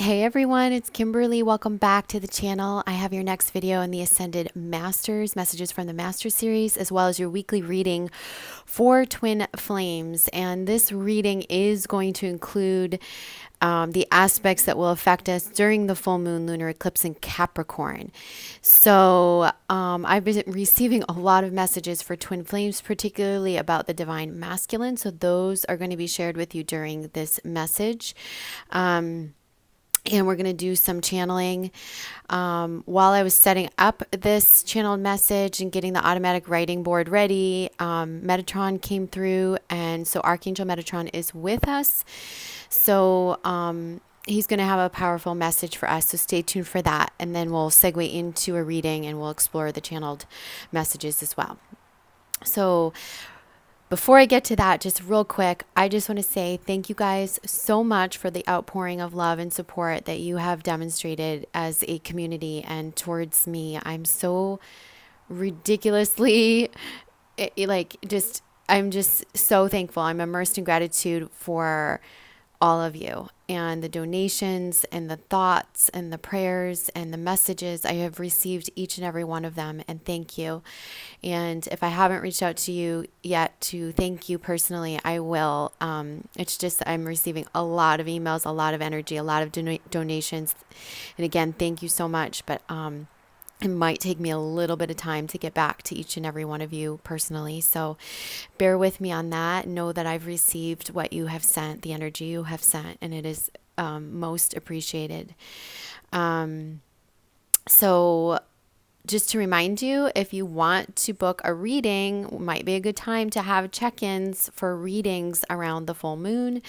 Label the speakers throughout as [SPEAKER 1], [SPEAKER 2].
[SPEAKER 1] Hey everyone, it's Kimberly. Welcome back to the channel. I have your next video in the Ascended Masters, Messages from the Master series, as well as your weekly reading for Twin Flames. And this reading is going to include the aspects that will affect us during the full moon lunar eclipse in Capricorn. So I've been receiving a lot of messages for Twin Flames, particularly about the Divine Masculine. So those are going to be shared with you during this message. And we're going to do some channeling. While I was setting up this channeled message and getting the automatic writing board ready, Metatron came through, and so Archangel Metatron is with us. So he's going to have a powerful message for us, so stay tuned for that. And then we'll segue into a reading and we'll explore the channeled messages as well. So before I get to that, just real quick, I just want to say thank you guys so much for the outpouring of love and support that you have demonstrated as a community and towards me. I'm so ridiculously, I'm just so thankful. I'm immersed in gratitude for all of you and the donations and the thoughts and the prayers and the messages. I have received each and every one of them, and thank you. And if I haven't reached out to you yet to thank you personally, I will. It's just I'm receiving a lot of emails, a lot of energy, a lot of donations. And again, thank you so much. But it might take me a little bit of time to get back to each and every one of you personally. So bear with me on that. Know that I've received what you have sent, the energy you have sent, and it is most appreciated. So just to remind you, if you want to book a reading, might be a good time to have check-ins for readings around the full moon.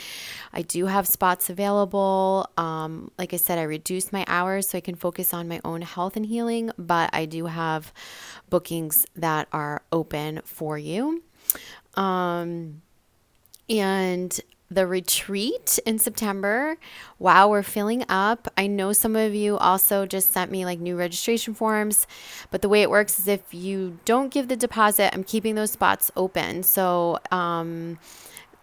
[SPEAKER 1] I do have spots available. Like I said, I reduced my hours so I can focus on my own health and healing, but I do have bookings that are open for you. And the retreat in September, wow, we're filling up. I know some of you also just sent me like new registration forms, but the way it works is if you don't give the deposit, I'm keeping those spots open. So,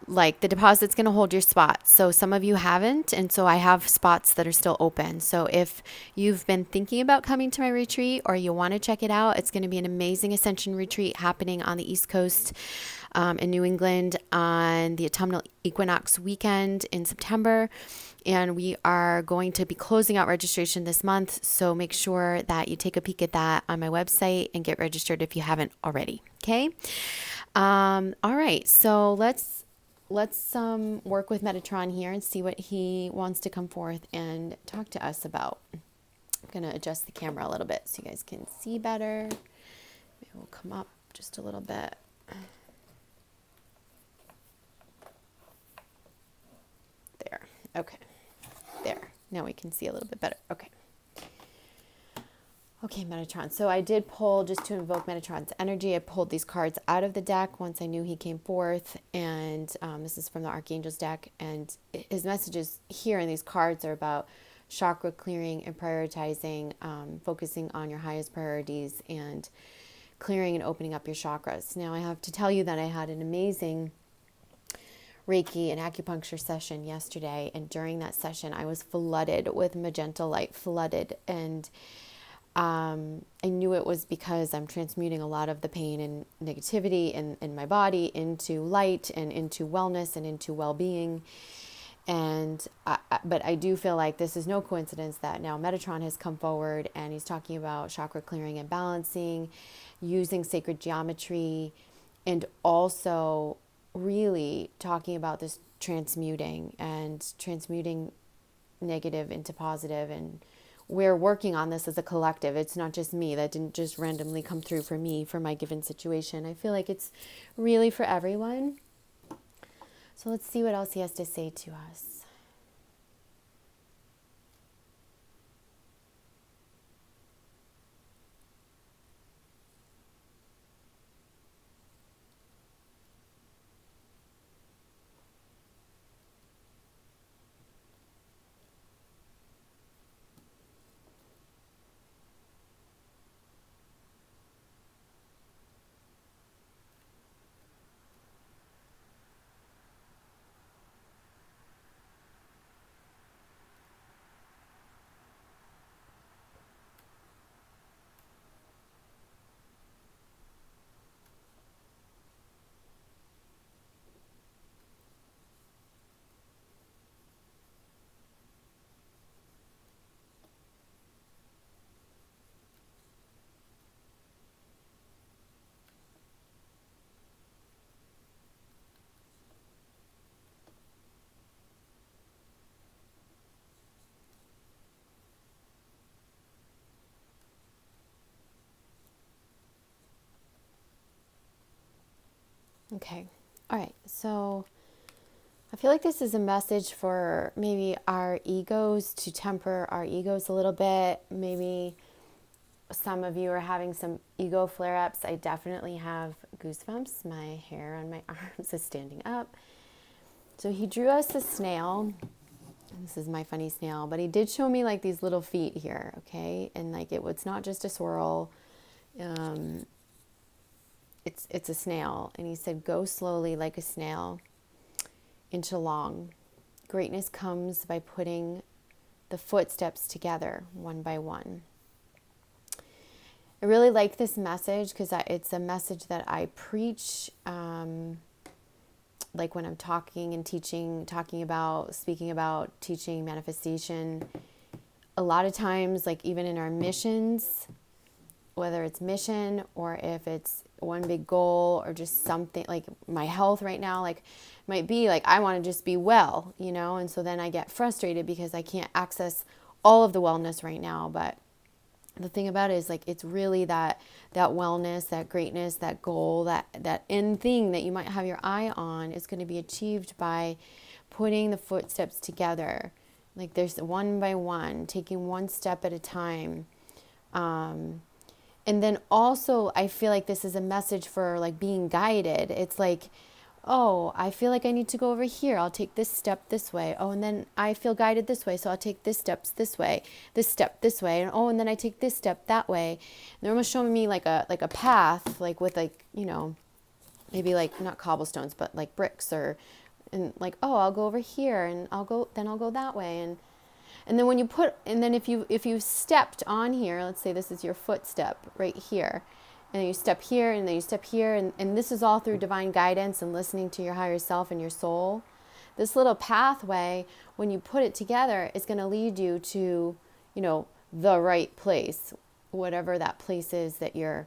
[SPEAKER 1] like the deposit's going to hold your spot. So some of you haven't. And so I have spots that are still open. So if you've been thinking about coming to my retreat or you want to check it out, it's going to be an amazing ascension retreat happening on the East Coast in New England on the autumnal equinox weekend in September. And we are going to be closing out registration this month. So make sure that you take a peek at that on my website and get registered if you haven't already. Okay. All right. So let's work with Metatron here and see what he wants to come forth and talk to us about. I'm going to adjust the camera a little bit so you guys can see better. Maybe we'll come up just a little bit. There. Okay. There. Now we can see a little bit better. Okay. Okay, Metatron. So I did pull, just to invoke Metatron's energy, I pulled these cards out of the deck once I knew he came forth. And this is from the Archangel's deck. And his messages here in these cards are about chakra clearing and prioritizing, focusing on your highest priorities and clearing and opening up your chakras. Now, I have to tell you that I had an amazing Reiki and acupuncture session yesterday. And during that session, I was flooded with magenta light, flooded. And I knew it was because I'm transmuting a lot of the pain and negativity in my body into light and into wellness and into well-being. But I do feel like this is no coincidence that now Metatron has come forward and he's talking about chakra clearing and balancing, using sacred geometry, and also really talking about this transmuting negative into positive. And we're working on this as a collective. It's not just me. That didn't just randomly come through for me for my given situation. I feel like it's really for everyone. So let's see what else he has to say to us. Okay. All right. So I feel like this is a message for maybe our egos, to temper our egos a little bit. Maybe some of you are having some ego flare-ups. I definitely have goosebumps. My hair on my arms is standing up. So he drew us a snail. This is my funny snail, but he did show me like these little feet here, okay? And like it was not just a swirl. It's a snail. And he said, go slowly like a snail, inch along. Greatness comes by putting the footsteps together one by one. I really like this message because it's a message that I preach, like when I'm talking and teaching, speaking about teaching manifestation. A lot of times, like even in our missions, whether it's mission or if it's one big goal or just something like my health right now, like might be like, I want to just be well, you know? And so then I get frustrated because I can't access all of the wellness right now. But the thing about it is like, it's really that wellness, that greatness, that goal, that end thing that you might have your eye on is going to be achieved by putting the footsteps together. Like there's one by one, taking one step at a time. And then also I feel like this is a message for like being guided. It's like, oh, I feel like I need to go over here. I'll take this step this way. Oh, and then I feel guided this way. So I'll take this step this way. And oh, and then I take this step that way. And they're almost showing me like a path, like with like, you know, maybe like not cobblestones, but like bricks and like, oh, I'll go over here and I'll go that way. And then if you stepped on here, let's say this is your footstep right here, and then you step here, and then you step here, and this is all through divine guidance and listening to your higher self and your soul. This little pathway, when you put it together, is going to lead you to, you know, the right place, whatever that place is that you're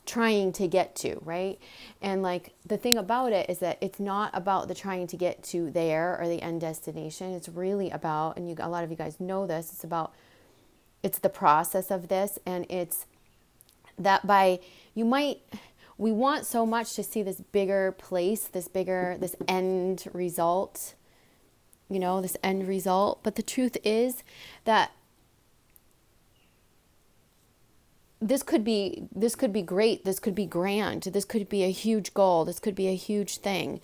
[SPEAKER 1] trying to get to, right? And like the thing about it is that it's not about the trying to get to there or the end destination. It's really about, and a lot of you guys know this, it's the process of this, and it's that we want so much to see this bigger place, this end result, you know, this end result. But the truth is that this could be great. This could be grand. This could be a huge goal. This could be a huge thing.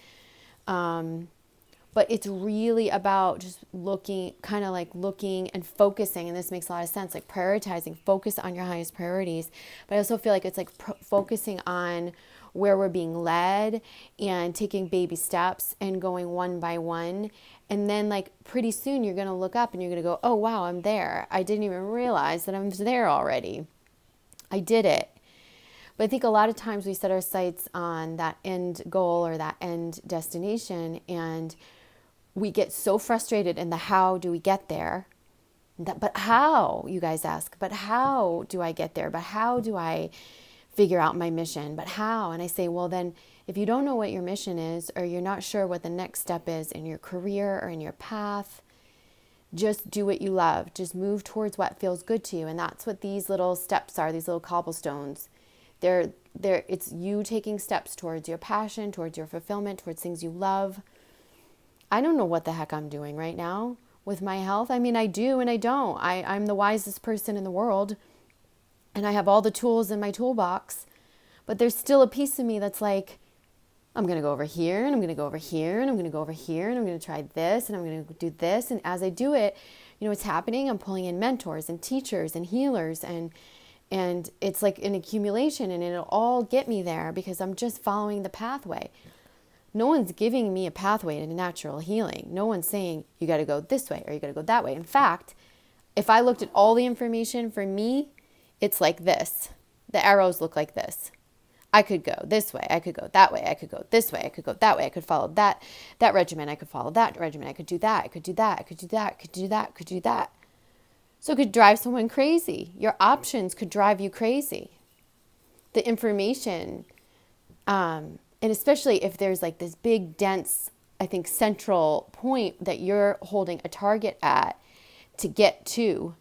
[SPEAKER 1] But it's really about just looking and focusing. And this makes a lot of sense, like prioritizing, focus on your highest priorities. But I also feel like it's like focusing on where we're being led and taking baby steps and going one by one. And then like pretty soon you're going to look up and you're going to go, oh, wow, I'm there. I didn't even realize that I'm there already. I did it. But I think a lot of times we set our sights on that end goal or that end destination, and we get so frustrated in the how do we get there. But how, you guys ask, but how do I get there? But how do I figure out my mission? But how? And I say, well, then if you don't know what your mission is, or you're not sure what the next step is in your career or in your path, just do what you love. Just move towards what feels good to you. And that's what these little steps are, these little cobblestones. It's you taking steps towards your passion, towards your fulfillment, towards things you love. I don't know what the heck I'm doing right now with my health. I mean, I do and I don't. I'm the wisest person in the world, and I have all the tools in my toolbox. But there's still a piece of me that's like, I'm going to go over here, and I'm going to go over here, and I'm going to go over here, and I'm going to try this, and I'm going to do this. And as I do it, you know what's happening? I'm pulling in mentors and teachers and healers, and it's like an accumulation, and it'll all get me there because I'm just following the pathway. No one's giving me a pathway to natural healing. No one's saying you got to go this way or you got to go that way. In fact, if I looked at all the information for me, it's like this. The arrows look like this. I could go this way. I could go that way. I could go this way. I could go that way. I could follow that regimen. I could follow that regimen. I could do that. I could do that. I could do that. I could do that. I could do that. So it could drive someone crazy. Your options could drive you crazy. The information, and especially if there's like this big, dense, I think, central point that you're holding a target at to get to,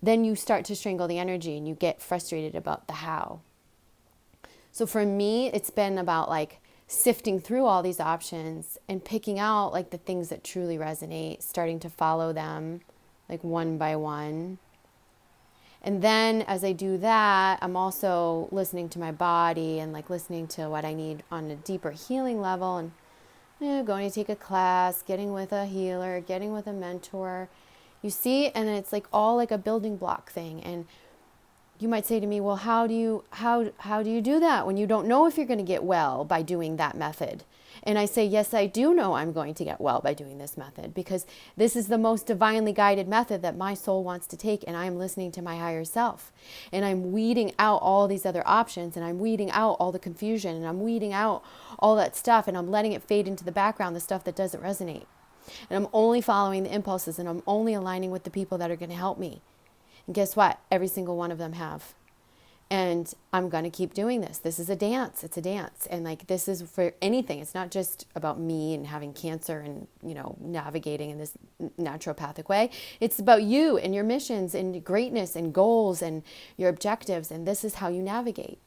[SPEAKER 1] then you start to strangle the energy and you get frustrated about the how. So for me, it's been about like sifting through all these options and picking out like the things that truly resonate, starting to follow them like one by one. And then as I do that, I'm also listening to my body and like listening to what I need on a deeper healing level, and going to take a class, getting with a healer, getting with a mentor. You see, and it's like all like a building block thing. And you might say to me, well, how do you do that when you don't know if you're going to get well by doing that method? And I say, yes, I do know I'm going to get well by doing this method, because this is the most divinely guided method that my soul wants to take, and I'm listening to my higher self. And I'm weeding out all these other options, and I'm weeding out all the confusion, and I'm weeding out all that stuff, and I'm letting it fade into the background, the stuff that doesn't resonate. And I'm only following the impulses, and I'm only aligning with the people that are going to help me. And guess what? Every single one of them have. And I'm going to keep doing this. This is a dance. It's a dance. And like, this is for anything. It's not just about me and having cancer and, navigating in this naturopathic way. It's about you and your missions and greatness and goals and your objectives. And this is how you navigate.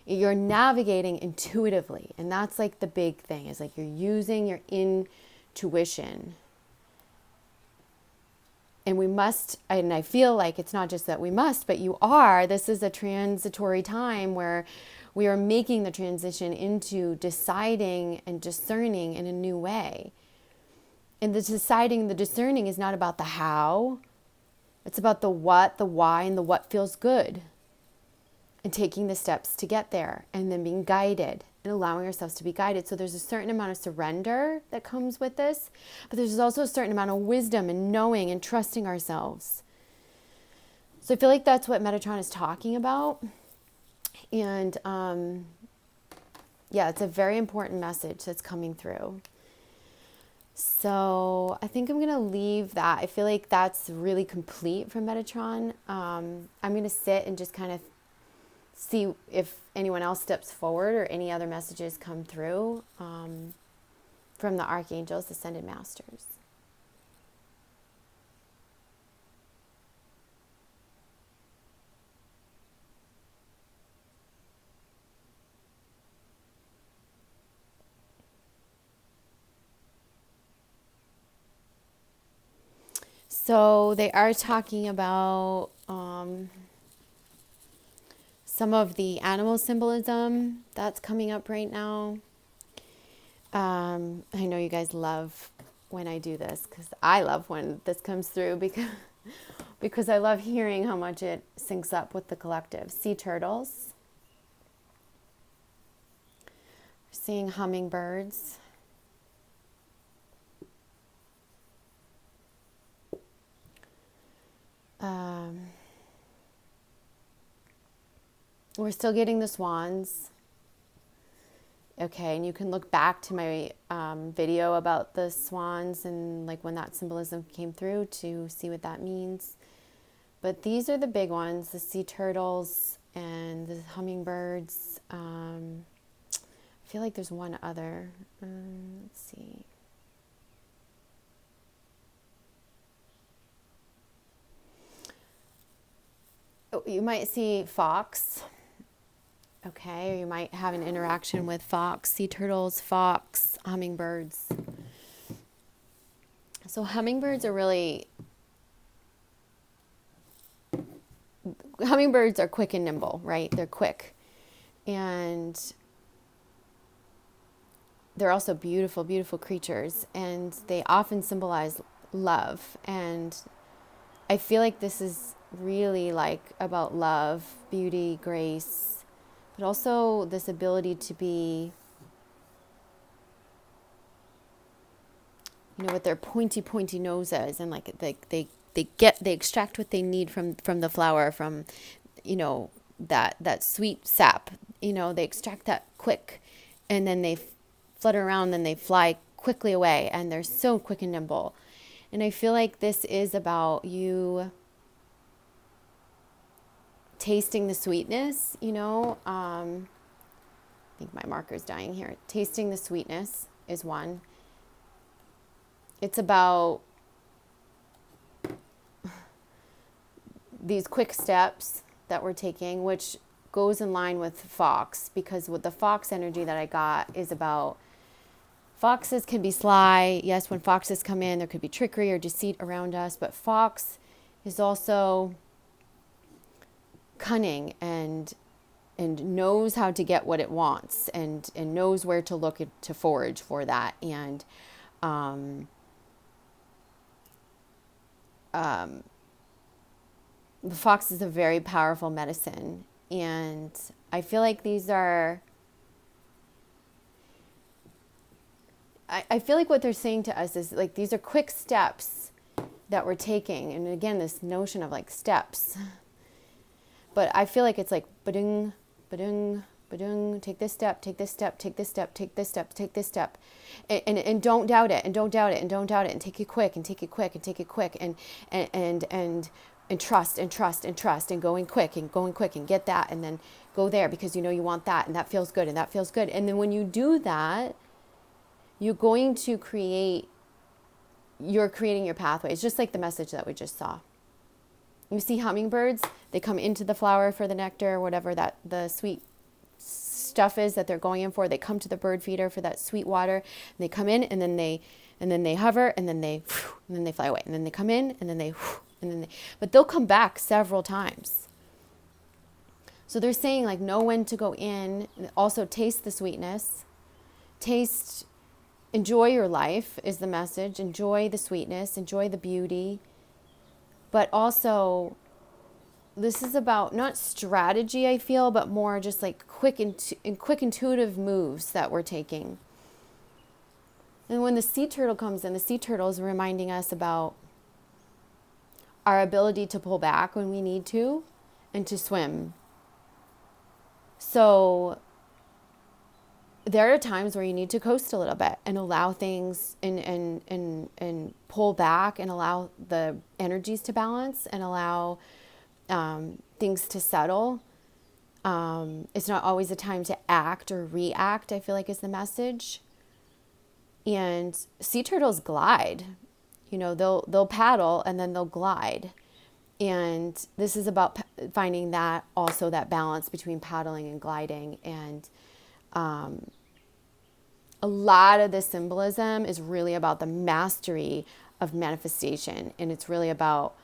[SPEAKER 1] You're navigating intuitively. And that's like the big thing, is like you're using your intuition. And we must, and I feel like it's not just that we must, but you are. This is a transitory time where we are making the transition into deciding and discerning in a new way. And the deciding, the discerning is not about the how. It's about the what, the why, and the what feels good. And taking the steps to get there, and then being guided and allowing ourselves to be guided. So there's a certain amount of surrender that comes with this, but there's also a certain amount of wisdom and knowing and trusting ourselves. So I feel like that's what Metatron is talking about. And it's a very important message that's coming through. So I think I'm going to leave that. I feel like that's really complete for Metatron. I'm going to sit and just kind of see if anyone else steps forward or any other messages come through from the archangels, ascended masters. So they are talking about some of the animal symbolism that's coming up right now. I know you guys love when I do this, because I love when this comes through, because I love hearing how much it syncs up with the collective. Sea turtles. Seeing hummingbirds. We're still getting the swans. Okay, and you can look back to my video about the swans and like when that symbolism came through to see what that means. But these are the big ones, the sea turtles and the hummingbirds. I feel like there's one other. Let's see. Oh, you might see fox. Okay, or you might have an interaction with fox, sea turtles, fox, hummingbirds. So hummingbirds are quick and nimble, right? They're quick. And they're also beautiful, beautiful creatures. And they often symbolize love. And I feel like this is really like about love, beauty, grace, but also this ability to be, with their pointy noses, and like they extract what they need from the flower, from, that sweet sap, they extract that quick, and then they flutter around, then they fly quickly away, and they're so quick and nimble. And I feel like this is about you tasting the sweetness, I think my marker's dying here. Tasting the sweetness is one. It's about these quick steps that we're taking, which goes in line with fox, because what the fox energy that I got is about foxes can be sly. Yes, when foxes come in, there could be trickery or deceit around us, but fox is also cunning and knows how to get what it wants, and knows where to look to forage for that. And the fox is a very powerful medicine. And I feel like these are, I feel like what they're saying to us is like, these are quick steps that we're taking. And again, this notion of like steps. But I feel like it's like, ba-ding, ba-ding, ba-ding, take this step, take this step, take this step, take this step, take this step. And don't doubt it, and don't doubt it, and don't doubt it, and take it quick, and take it quick, and take it quick, and trust, and trust, and trust, and going quick, and get that, and then go there because you know you want that, and that feels good, and that feels good. And then when you do that, you're going to you're creating your pathway. It's just like the message that we just saw. You see hummingbirds, they come into the flower for the nectar, whatever that the sweet stuff is that they're going in for. They come to the bird feeder for that sweet water, and they come in, and then they hover, and then they fly away, and then they come in, and then they but they'll come back several times. So they're saying like, know when to go in. Also taste the sweetness, enjoy your life is the message. Enjoy the sweetness, enjoy the beauty. But also, this is about not strategy, I feel, but more just like quick intuitive moves that we're taking. And when the sea turtle comes in, the sea turtle is reminding us about our ability to pull back when we need to, and to swim. So there are times where you need to coast a little bit and allow things and pull back, and allow the energies to balance, and allow things to settle. It's not always a time to act or react, I feel like is the message. And sea turtles glide. You know, they'll paddle and then they'll glide. And this is about finding that also, that balance between paddling and gliding. And a lot of this symbolism is really about the mastery of manifestation. And it's really about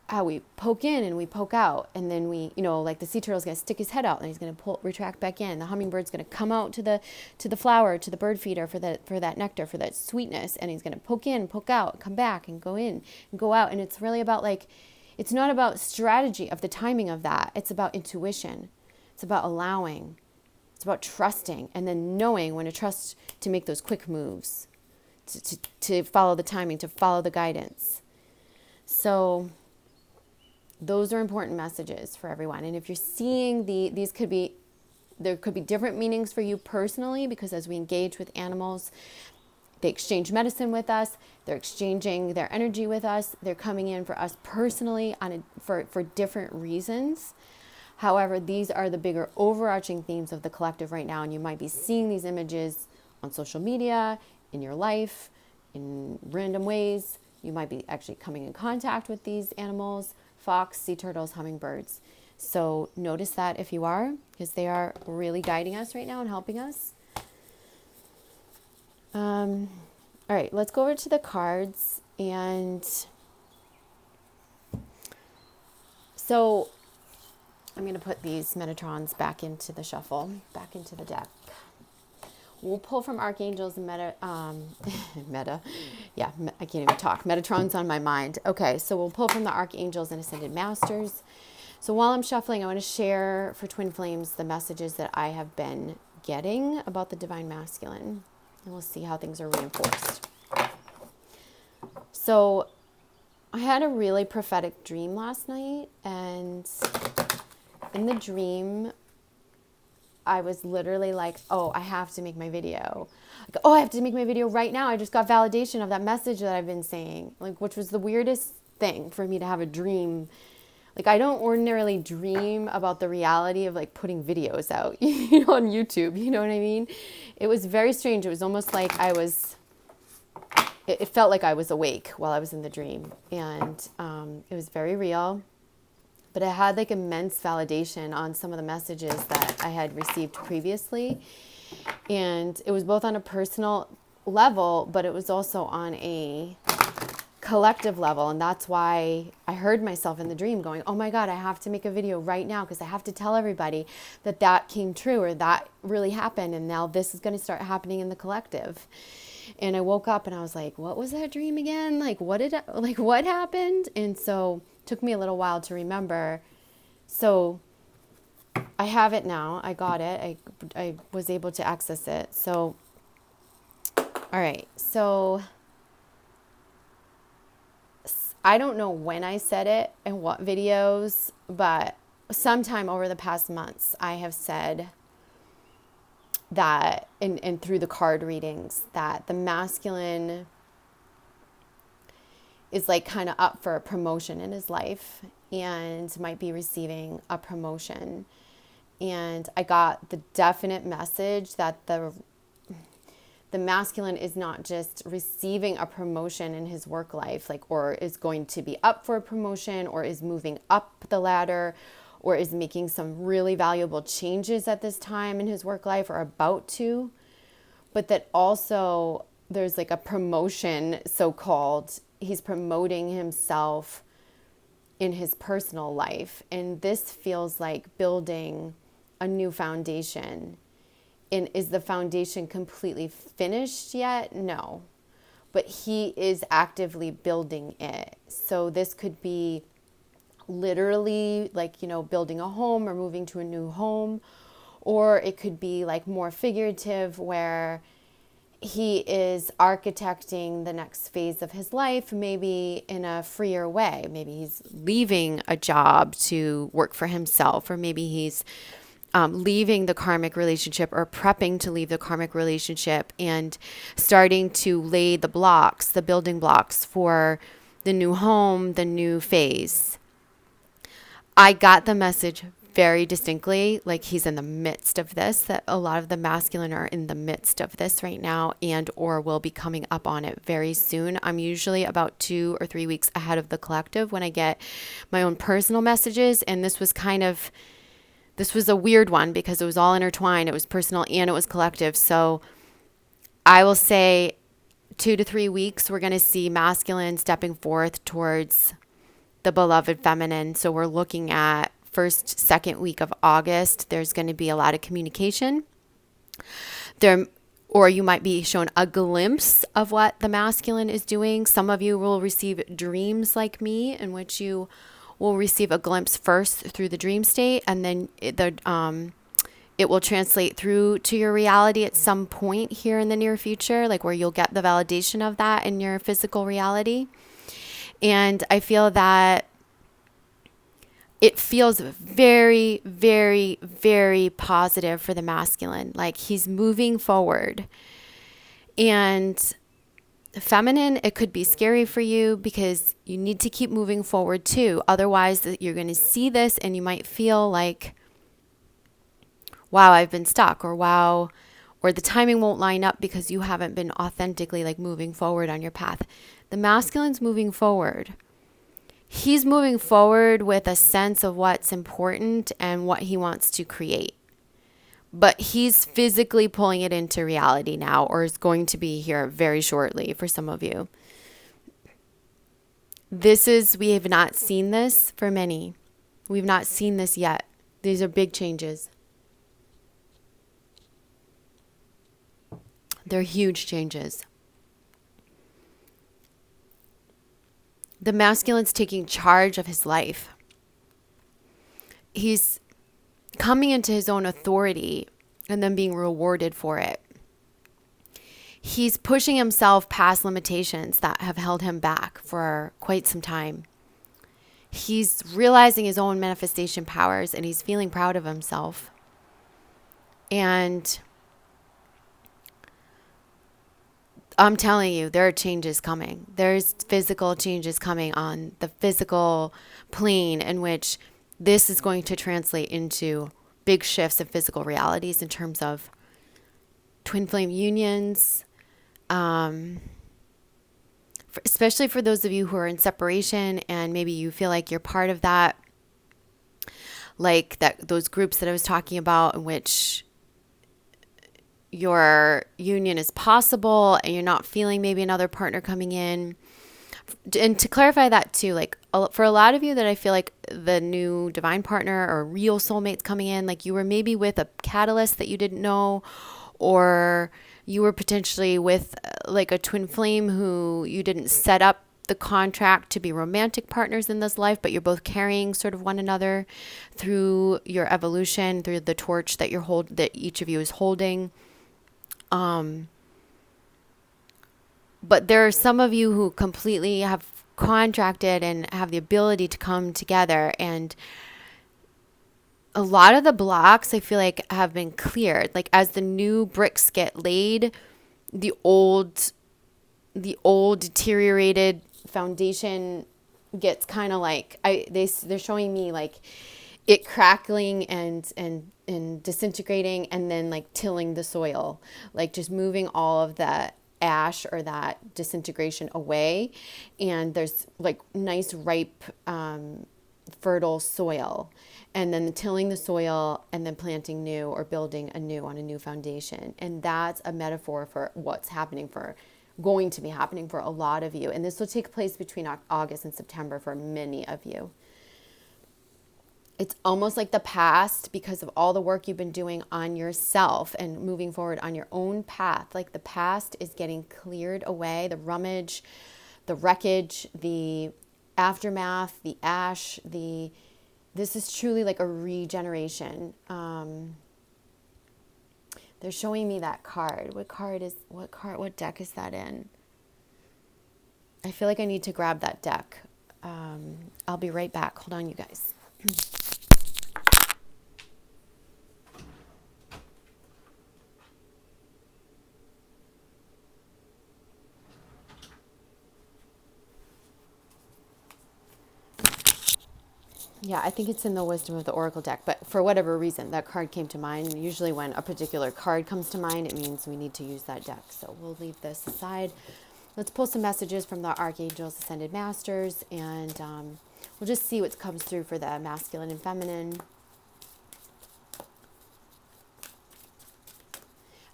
[SPEAKER 1] how we poke in and we poke out. And then we, you know, like the sea turtle's going to stick his head out, and he's going to retract back in. The hummingbird's going to come out to the flower, to the bird feeder for that nectar, for that sweetness. And he's going to poke in, poke out, come back and go in and go out. And it's really about like, it's not about strategy of the timing of that. It's about intuition. It's about allowing. It's about trusting, and then knowing when to trust to make those quick moves, to follow the timing, to follow the guidance. So those are important messages for everyone. And if you're seeing there could be different meanings for you personally, because as we engage with animals, they exchange medicine with us, they're exchanging their energy with us, they're coming in for us personally for different reasons. However, these are the bigger overarching themes of the collective right now, and you might be seeing these images on social media, in your life, in random ways. You might be actually coming in contact with these animals: fox, sea turtles, hummingbirds. So notice that if you are, because they are really guiding us right now and helping us. All right, let's go over to the cards. And so I'm going to put these Metatrons back into the shuffle, back into the deck. We'll pull from archangels and yeah, I can't even talk. Metatron's on my mind. Okay, so we'll pull from the archangels and ascended masters. So while I'm shuffling, I want to share for Twin Flames the messages that I have been getting about the divine masculine, and we'll see how things are reinforced. So I had a really prophetic dream last night, and in the dream, I was literally like, oh, I have to make my video. Like, oh, I have to make my video right now. I just got validation of that message that I've been saying, like, which was the weirdest thing for me to have a dream. Like, I don't ordinarily dream about the reality of like putting videos out, on YouTube. You know what I mean? It was very strange. It was almost like it felt like I was awake while I was in the dream. And it was very real. but I had like immense validation on some of the messages that I had received previously. And it was both on a personal level, but it was also on a collective level. And that's why I heard myself in the dream going, oh my God, I have to make a video right now because I have to tell everybody that that came true or that really happened. And now this is going to start happening in the collective. And I woke up and I was like, what was that dream again? Like, what happened? And so it took me a little while to remember. So I have it now. I got it. I was able to access it. So, all right. So I don't know when I said it and what videos, but sometime over the past months, I have said that, and through the card readings, that the masculine is like kind of up for a promotion in his life and might be receiving a promotion. And I got the definite message that the masculine is not just receiving a promotion in his work life, like, or is going to be up for a promotion, or is moving up the ladder, or is making some really valuable changes at this time in his work life, or about to, but that also there's like a promotion, so-called, he's promoting himself in his personal life. And this feels like building a new foundation. And is the foundation completely finished yet? No. But he is actively building it. So this could be literally like, building a home or moving to a new home. Or it could be like more figurative, where he is architecting the next phase of his life, maybe in a freer way. Maybe he's leaving a job to work for himself, or maybe he's leaving the karmic relationship or prepping to leave the karmic relationship and starting to lay the blocks, the building blocks for the new home, the new phase. I got the message very distinctly, like he's in the midst of this, that a lot of the masculine are in the midst of this right now, and or will be coming up on it very soon. I'm usually about 2 or 3 weeks ahead of the collective when I get my own personal messages, and this was a weird one because it was all intertwined. It was personal and it was collective. So I will say 2 to 3 weeks, we're going to see masculine stepping forth towards the beloved feminine. So we're looking at first, second week of August. There's going to be a lot of communication there, or you might be shown a glimpse of what the masculine is doing. Some of you will receive dreams like me, in which you will receive a glimpse first through the dream state, and then it will translate through to your reality at some point here in the near future, like where you'll get the validation of that in your physical reality. And I feel that it feels very, very, very positive for the masculine. Like he's moving forward. And feminine, it could be scary for you because you need to keep moving forward too. Otherwise, you're going to see this and you might feel like, wow, I've been stuck, or wow, or the timing won't line up because you haven't been authentically like moving forward on your path. The masculine's moving forward. He's moving forward with a sense of what's important and what he wants to create. But he's physically pulling it into reality now, or is going to be here very shortly for some of you. We have not seen this for many. We've not seen this yet. These are big changes. They're huge changes. The masculine's taking charge of his life. He's coming into his own authority and then being rewarded for it. He's pushing himself past limitations that have held him back for quite some time. He's realizing his own manifestation powers, and he's feeling proud of himself. And I'm telling you, there are changes coming. There's physical changes coming on the physical plane, in which this is going to translate into big shifts of physical realities in terms of twin flame unions, especially for those of you who are in separation and maybe you feel like you're part of that like that those groups that I was talking about in which your union is possible and you're not feeling maybe another partner coming in. And to clarify that too, like for a lot of you that I feel like the new divine partner or real soulmates coming in, like you were maybe with a catalyst that you didn't know, or you were potentially with like a twin flame who you didn't set up the contract to be romantic partners in this life, but you're both carrying sort of one another through your evolution, through the torch that that each of you is holding. But there are some of you who completely have contracted and have the ability to come together, and a lot of the blocks I feel like have been cleared. Like as the new bricks get laid, the old deteriorated foundation gets kind of like they're showing me like it crackling and disintegrating, and then like tilling the soil, like just moving all of that ash or that disintegration away, and there's like nice ripe fertile soil, and then tilling the soil and then planting new or building anew on a new foundation. And that's a metaphor for what's going to be happening for a lot of you. And this will take place between August and September for many of you. It's almost like the past, because of all the work you've been doing on yourself and moving forward on your own path, like the past is getting cleared away, the rummage, the wreckage, the aftermath, the ash, this is truly like a regeneration. They're showing me that card. What deck is that in? I feel like I need to grab that deck. I'll be right back. Hold on, you guys. Yeah, I think it's in the Wisdom of the Oracle deck, but for whatever reason, that card came to mind. Usually when a particular card comes to mind, it means we need to use that deck. So we'll leave this aside. Let's pull some messages from the Archangels, Ascended Masters, and we'll just see what comes through for the masculine and feminine.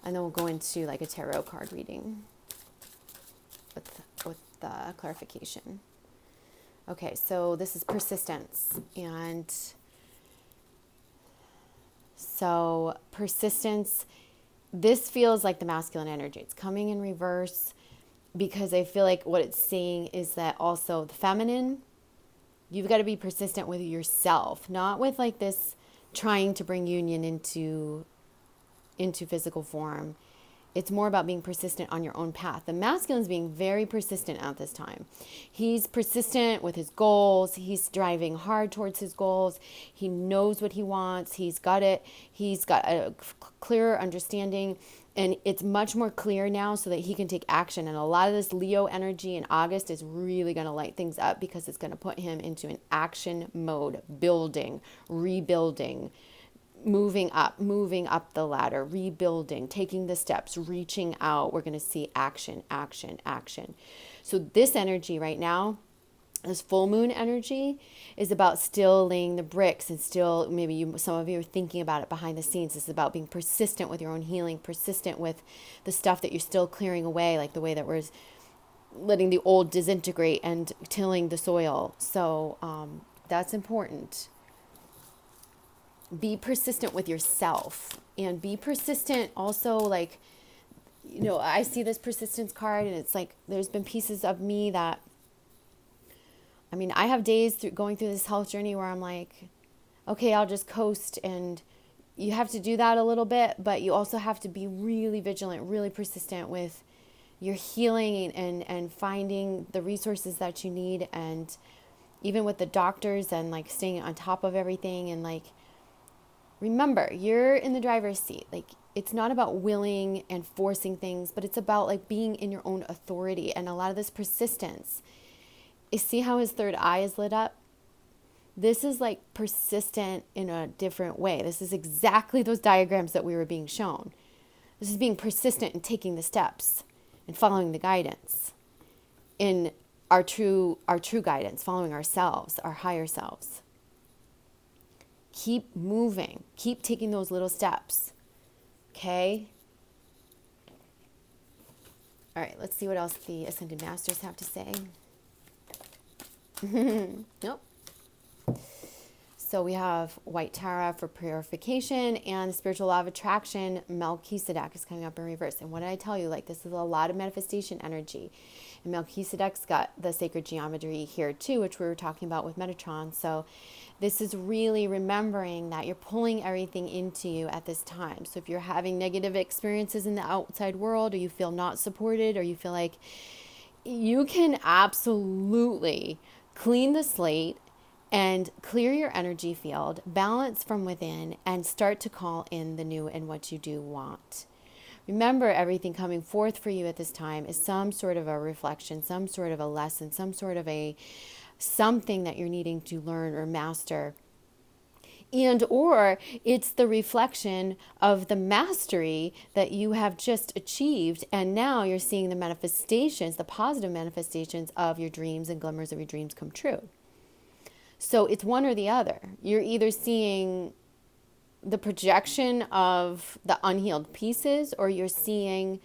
[SPEAKER 1] And then we'll go into like a tarot card reading with the clarification. Okay, so this is persistence. And so persistence, this feels like the masculine energy. It's coming in reverse, because I feel like what it's saying is that also the feminine, you've got to be persistent with yourself, not with like this trying to bring union into physical form. It's more about being persistent on your own path. The masculine is being very persistent at this time. He's persistent with his goals. He's driving hard towards his goals. He knows what he wants. He's got it. He's got a clearer understanding. And it's much more clear now so that he can take action. And a lot of this Leo energy in August is really going to light things up, because it's going to put him into an action mode, building, rebuilding, moving up the ladder, rebuilding, taking the steps, reaching out. We're going to see action, action, action. So this energy right now, this full moon energy, is about still laying the bricks, and still maybe some of you are thinking about it behind the scenes. It's about being persistent with your own healing, persistent with the stuff that you're still clearing away, like the way that we're letting the old disintegrate and tilling the soil. So that's important. Be persistent with yourself, and be persistent also, like, I see this persistence card, and it's like there's been pieces of me that, I have days going through this health journey where I'm like, okay, I'll just coast, and you have to do that a little bit, but you also have to be really vigilant, really persistent with your healing and finding the resources that you need, and even with the doctors, and like staying on top of everything, and like, remember, you're in the driver's seat. Like, it's not about willing and forcing things, but it's about like being in your own authority. And a lot of this persistence is, see how his third eye is lit up? This is like persistent in a different way. This is exactly those diagrams that we were being shown. This is being persistent in taking the steps and following the guidance in our true guidance, following ourselves, our higher selves. Keep moving. Keep taking those little steps. Okay? All right, let's see what else the Ascended Masters have to say. Nope. So we have White Tara for purification, and the spiritual law of attraction, Melchizedek, is coming up in reverse. And what did I tell you? Like, this is a lot of manifestation energy. And Melchizedek's got the sacred geometry here too, which we were talking about with Metatron. So this is really remembering that you're pulling everything into you at this time. So if you're having negative experiences in the outside world, or you feel not supported, or you feel like, you can absolutely clean the slate and clear your energy field, balance from within, and start to call in the new and what you do want. Remember, everything coming forth for you at this time is some sort of a reflection, some sort of a lesson, some sort of something that you're needing to learn or master. And or it's the reflection of the mastery that you have just achieved, and now you're seeing the manifestations, the positive manifestations of your dreams and glimmers of your dreams come true. So it's one or the other. You're either seeing the projection of the unhealed pieces, or you're seeing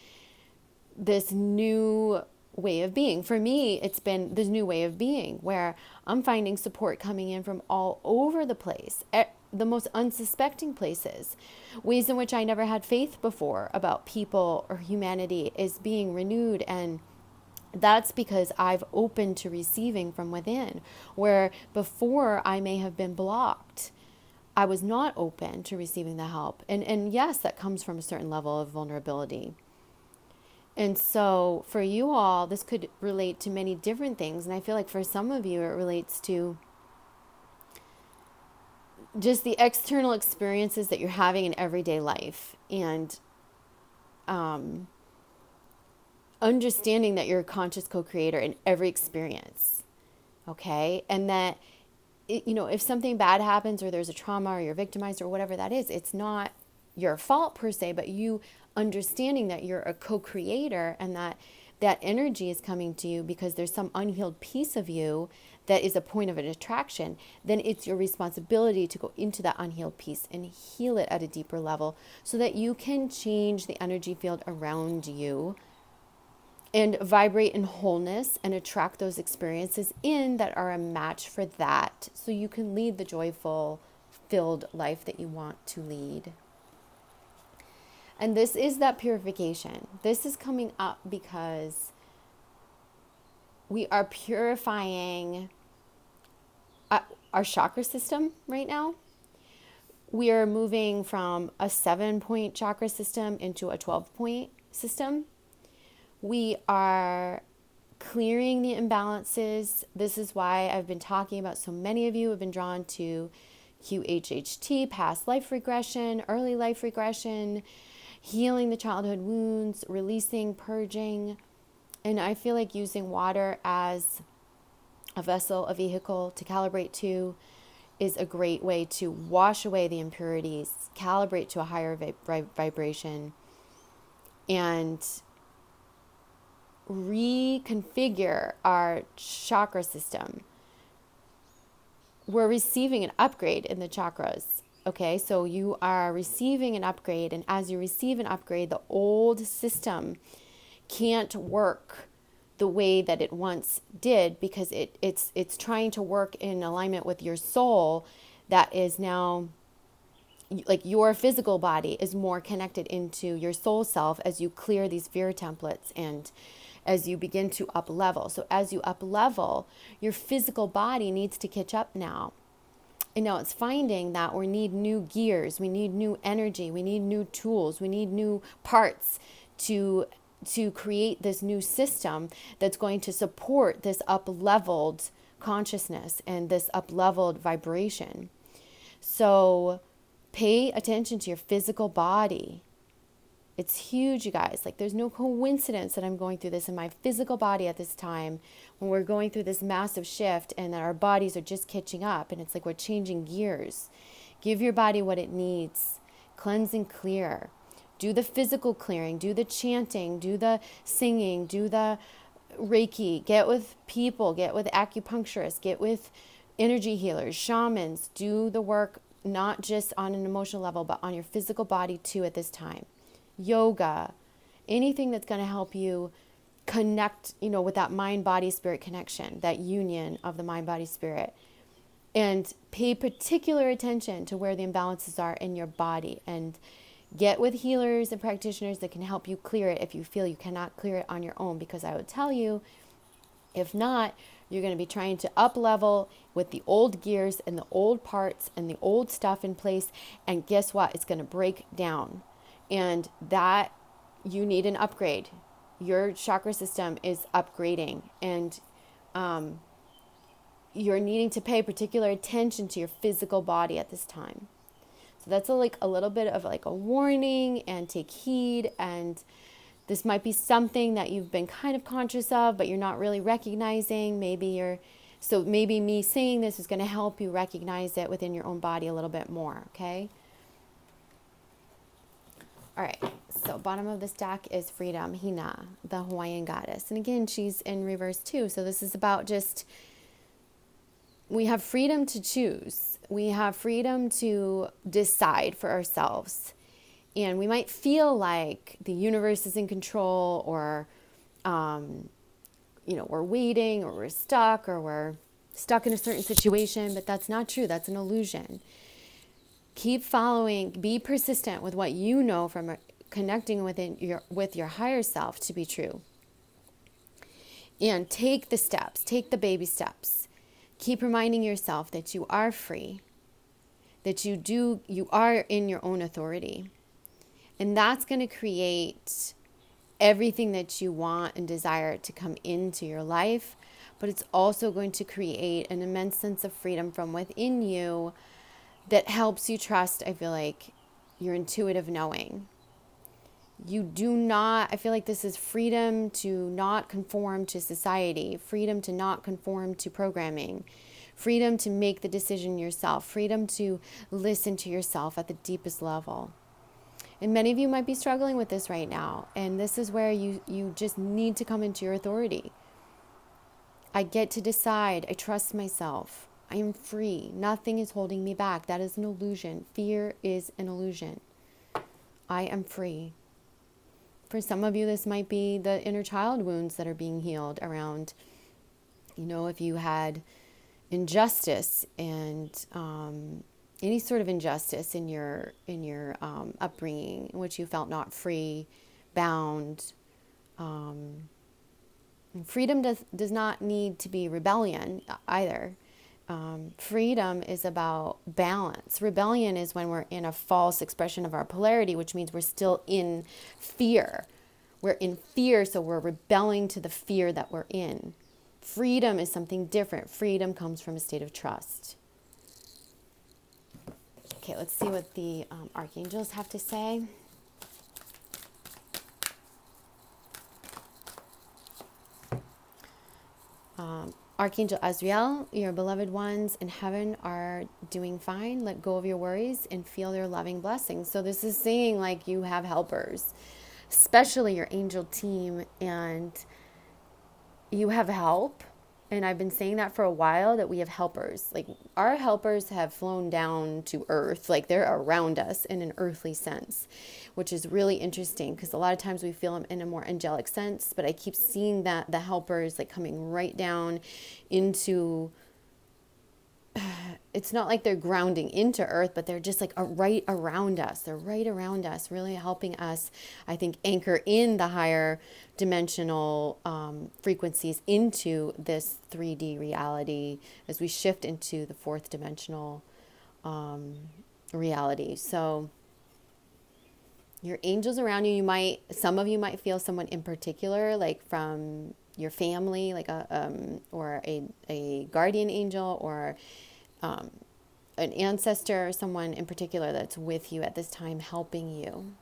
[SPEAKER 1] this new way of being. For me, it's been this new way of being where I'm finding support coming in from all over the place, the most unsuspecting places. Ways in which I never had faith before about people or humanity is being renewed, and that's because I've opened to receiving from within, where before I may have been blocked. I was not open to receiving the help. And yes, that comes from a certain level of vulnerability. And so for you all, this could relate to many different things. And I feel like for some of you, it relates to just the external experiences that you're having in everyday life, and understanding that you're a conscious co-creator in every experience. Okay? And that, if something bad happens, or there's a trauma, or you're victimized, or whatever that is, it's not your fault per se, but you understanding that you're a co-creator, and that energy is coming to you because there's some unhealed piece of you that is a point of an attraction. Then it's your responsibility to go into that unhealed piece and heal it at a deeper level, so that you can change the energy field around you and vibrate in wholeness and attract those experiences in that are a match for that, so you can lead the joyful, filled life that you want to lead. And this is that purification. This is coming up because we are purifying our chakra system right now. We are moving from a 7-point chakra system into a 12-point system. We are clearing the imbalances. This is why I've been talking about, so many of you have been drawn to QHHT, past life regression, early life regression, healing the childhood wounds, releasing, purging. And I feel like using water as a vessel, a vehicle to calibrate to, is a great way to wash away the impurities, calibrate to a higher vibration, and reconfigure our chakra system. We're receiving an upgrade in the chakras. Okay, so you are receiving an upgrade, and as you receive an upgrade, the old system can't work the way that it once did, because it's trying to work in alignment with your soul that is now, like, your physical body is more connected into your soul self as you clear these fear templates and as you begin to up level. So as you up level, your physical body needs to catch up now. And now it's finding that we need new gears, we need new energy, we need new tools, we need new parts to create this new system that's going to support this up-leveled consciousness and this up-leveled vibration. So pay attention to your physical body. It's huge, you guys. Like, there's no coincidence that I'm going through this in my physical body at this time, when we're going through this massive shift and that our bodies are just catching up, and it's like we're changing gears. Give your body what it needs. Cleanse and clear. Do the physical clearing. Do the chanting. Do the singing. Do the Reiki. Get with people. Get with acupuncturists. Get with energy healers, shamans. Do the work not just on an emotional level, but on your physical body too at this time. Yoga, anything that's going to help you connect, with that mind, body, spirit connection, that union of the mind, body, spirit. And pay particular attention to where the imbalances are in your body, and get with healers and practitioners that can help you clear it if you feel you cannot clear it on your own. Because I would tell you, if not, you're going to be trying to up level with the old gears and the old parts and the old stuff in place. And guess what? It's going to break down. And that you need an upgrade. Your chakra system is upgrading. And you're needing to pay particular attention to your physical body at this time. So that's a little bit of a warning, and take heed. And this might be something that you've been kind of conscious of, but you're not really recognizing. Maybe me saying this is going to help you recognize it within your own body a little bit more, okay? All right, so bottom of this deck is Freedom, Hina, the Hawaiian goddess. And again, she's in reverse too. So this is about just, we have freedom to choose. We have freedom to decide for ourselves. And we might feel like the universe is in control, or, we're waiting, or we're stuck in a certain situation, but that's not true. That's an illusion. Keep following, be persistent with what you know from connecting with your higher self to be true. And take the baby steps. Keep reminding yourself that you are free, that you are in your own authority. And that's going to create everything that you want and desire to come into your life. But it's also going to create an immense sense of freedom from within you that helps you trust, I feel like, your intuitive knowing. I feel like this is freedom to not conform to society, freedom to not conform to programming, freedom to make the decision yourself, freedom to listen to yourself at the deepest level. And many of you might be struggling with this right now. And this is where you just need to come into your authority. I get to decide. I trust myself. I am free. Nothing is holding me back. That is an illusion. Fear is an illusion. I am free. For some of you, this might be the inner child wounds that are being healed around, if you had injustice and any sort of injustice in your upbringing in which you felt not free, bound. Freedom does not need to be rebellion either. Freedom is about balance. Rebellion is when we're in a false expression of our polarity, which means we're still in fear. We're in fear, so we're rebelling to the fear that we're in. Freedom is something different. Freedom comes from a state of trust. Okay, let's see what the archangels have to say. Archangel Azrael, your beloved ones in heaven are doing fine. Let go of your worries and feel their loving blessings. So this is saying you have helpers, especially your angel team, and you have help. And I've been saying that for a while, that we have helpers. Our helpers have flown down to earth. They're around us in an earthly sense, which is really interesting because a lot of times we feel them in a more angelic sense. But I keep seeing that the helpers coming right down into, it's not like they're grounding into earth, but they're just right around us. They're right around us, really helping us, I think, anchor in the higher dimensional frequencies into this 3D reality as we shift into the fourth dimensional reality. So your angels around you, some of you might feel someone in particular, from your family, or a guardian angel, or an ancestor, or someone in particular that's with you at this time, helping you.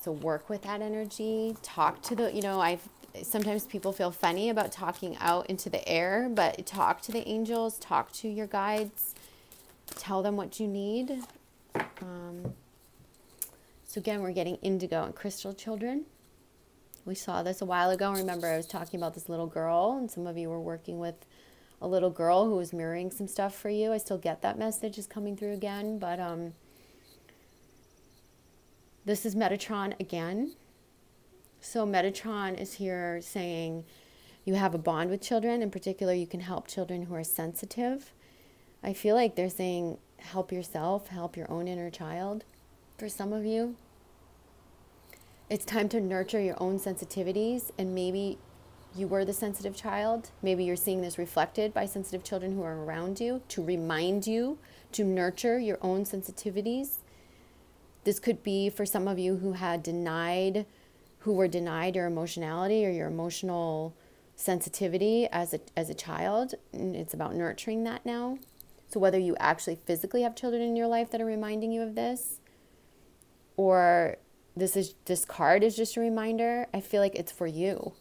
[SPEAKER 1] So work with that energy. Talk to sometimes people feel funny about talking out into the air, but talk to the angels, talk to your guides, tell them what you need. So again, we're getting indigo and crystal children. We saw this a while ago. Remember, I was talking about this little girl, and some of you were working with a little girl who was mirroring some stuff for you. I still get that message is coming through again, but this is Metatron again. So Metatron is here saying you have a bond with children. In particular, you can help children who are sensitive. I feel like they're saying help yourself, help your own inner child. For some of you, it's time to nurture your own sensitivities, and maybe you were the sensitive child. Maybe you're seeing this reflected by sensitive children who are around you to remind you to nurture your own sensitivities. This could be for some of you who were denied your emotionality or your emotional sensitivity as a child. And it's about nurturing that now. So whether you actually physically have children in your life that are reminding you of this, or this card is just a reminder, I feel like it's for you.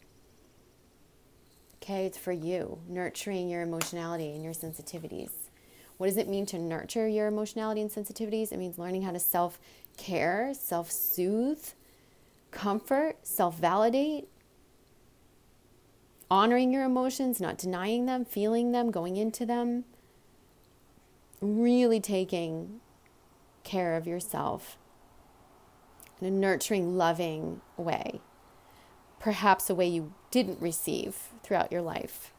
[SPEAKER 1] Okay, it's for you, nurturing your emotionality and your sensitivities. What does it mean to nurture your emotionality and sensitivities? It means learning how to self-care, self-soothe, comfort, self-validate, honoring your emotions, not denying them, feeling them, going into them, really taking care of yourself in a nurturing, loving way. Perhaps a way you didn't receive throughout your life.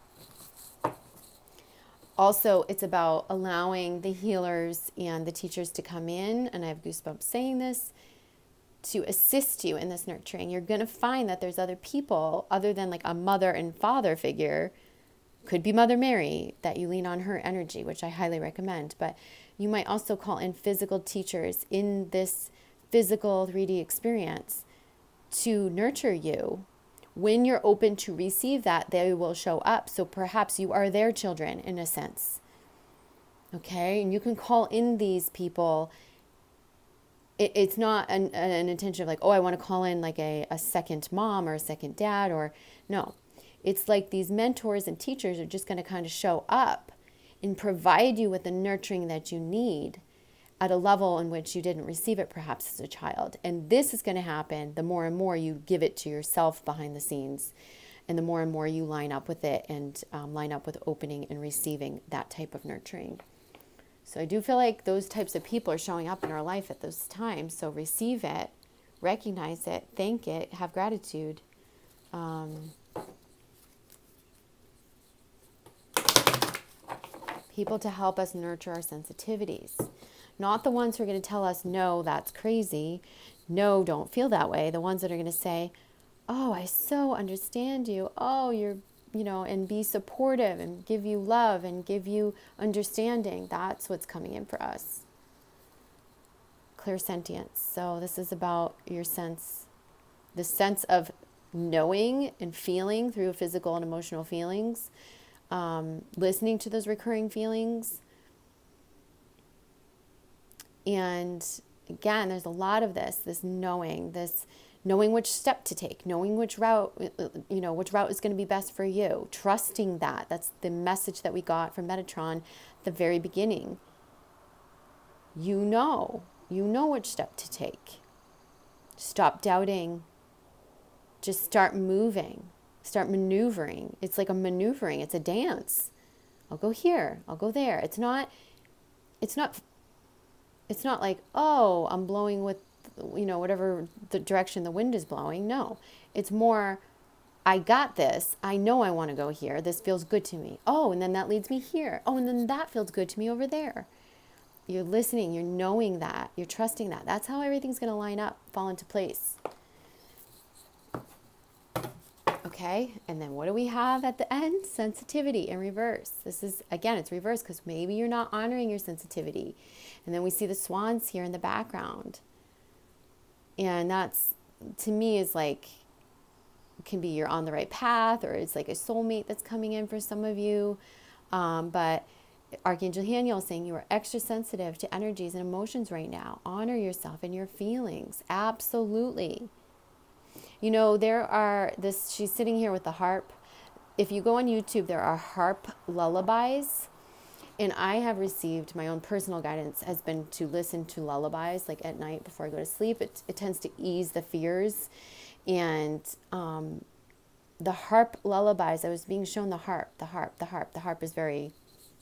[SPEAKER 1] Also, it's about allowing the healers and the teachers to come in, and I have goosebumps saying this, to assist you in this nurturing. You're going to find that there's other people other than like a mother and father figure, could be Mother Mary, that you lean on her energy, which I highly recommend. But you might also call in physical teachers in this physical 3D experience to nurture you. When you're open to receive that, they will show up. So perhaps you are their children in a sense. Okay? And you can call in these people. It's not an intention of like, oh, I want to call in like a second mom or a second dad, or no. It's like these mentors and teachers are just going to kind of show up and provide you with the nurturing that you need at a level in which you didn't receive it perhaps as a child. And this is going to happen the more and more you give it to yourself behind the scenes, and the more and more you line up with it and line up with opening and receiving that type of nurturing. So I do feel like those types of people are showing up in our life at those times. So receive it, recognize it, thank it, have gratitude. People to help us nurture our sensitivities. Not the ones who are going to tell us, no, that's crazy. No, don't feel that way. The ones that are going to say, oh, I so understand you. Oh, and be supportive and give you love and give you understanding. That's what's coming in for us. Clairsentience. So this is about the sense of knowing and feeling through physical and emotional feelings, listening to those recurring feelings. And again, there's a lot of this knowing which step to take, knowing which route is going to be best for you, trusting that. That's the message that we got from Metatron at the very beginning. You know which step to take. Stop doubting. Just start moving, start maneuvering. It's like a maneuvering. It's a dance. I'll go here. I'll go there. It's not like, oh, I'm blowing with, whatever the direction the wind is blowing. No, it's more, I got this. I know I want to go here. This feels good to me. Oh, and then that leads me here. Oh, and then that feels good to me over there. You're listening. You're knowing that. You're trusting that. That's how everything's going to line up, fall into place. Okay, and then what do we have at the end? Sensitivity in reverse. This is, again, it's reverse because maybe you're not honoring your sensitivity. And then we see the swans here in the background. And that's, to me, is like, can be you're on the right path, or it's like a soulmate that's coming in for some of you. But Archangel Haniel is saying you are extra sensitive to energies and emotions right now. Honor yourself and your feelings. Absolutely. She's sitting here with the harp. If you go on YouTube, there are harp lullabies. And I have received, my own personal guidance has been to listen to lullabies like at night before I go to sleep. It tends to ease the fears. And the harp lullabies, I was being shown the harp, the harp, the harp. The harp is very